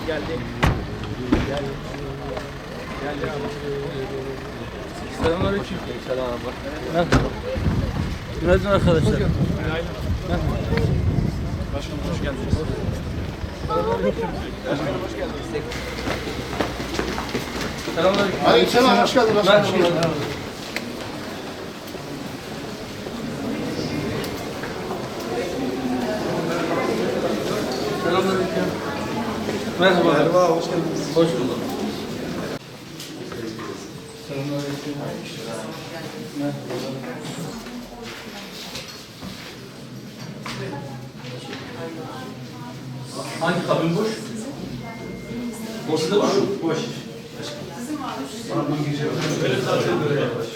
geldi. Selamünaleyküm. Selam. Merhaba. Günaydın arkadaşlar. Günaydın. Merhaba. Başkanım hoş geldiniz. Başkanım hoş geldiniz. Selamünaleyküm. Aleykümselam, hoş geldin. Merhaba. Selamünaleyküm. Merhaba. Merhaba, hoş geldiniz. Hoş bulduk. Selamünaleyküm. Merhaba. Hangi kabin boş? Burası da boş. Boş. Böyle zaten böyle yaklaş.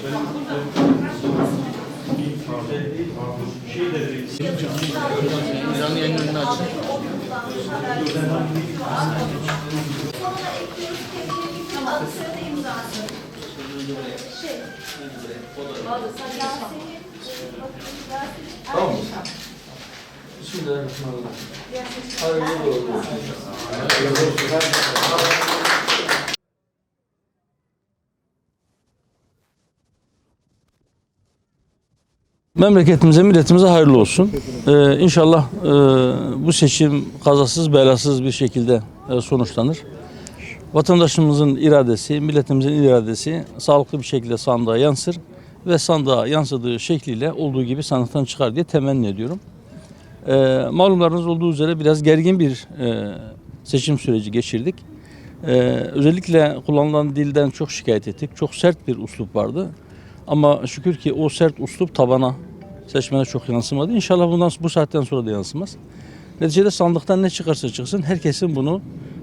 Canlı yayın önünü açın. Tamam mı? Bismillahirrahmanirrahim. Hayırlı olsun. Memleketimize, milletimize hayırlı olsun. İnşallah bu seçim kazasız belasız bir şekilde sonuçlanır. Vatandaşımızın iradesi, milletimizin iradesi sağlıklı bir şekilde sandığa yansır ve sandığa yansıdığı şekliyle olduğu gibi sandıktan çıkar diye temenni ediyorum. Malumlarınız olduğu üzere biraz gergin bir seçim süreci geçirdik. Özellikle kullanılan dilden çok şikayet ettik. Çok sert bir üslup vardı. Ama şükür ki o sert üslup tabana, seçmene çok yansımadı. İnşallah bu saatten sonra da yansımaz. Neticede sandıktan ne çıkarsa çıksın herkesin bunu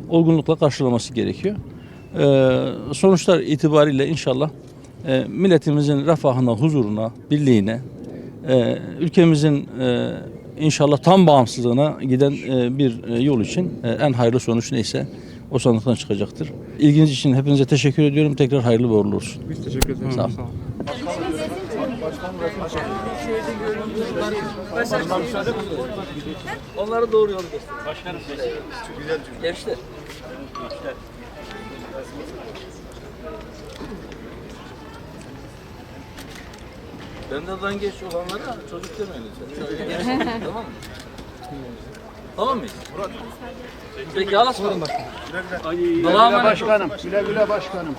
olgunlukla karşılaması gerekiyor. Sonuçlar itibariyle inşallah milletimizin refahına, huzuruna, birliğine, ülkemizin inşallah tam bağımsızlığına giden bir yol için en hayırlı sonuç neyse o sandıktan çıkacaktır. İlginiz için hepinize teşekkür ediyorum. Tekrar hayırlı ve uğurlu olsun. Biz teşekkür ederiz. Sağ olun. Onları doğru yolu göster. Başkanım. Güzel. Gençler. Benden geç olanlara çocuk demeyin. Tamam mı? Tamam mıyız? Peki alas mı? Güle güle başkanım. Güle güle başkanım.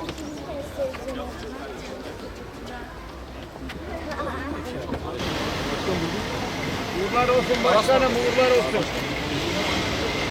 Uğurlar olsun başkanım, uğurlar olsun.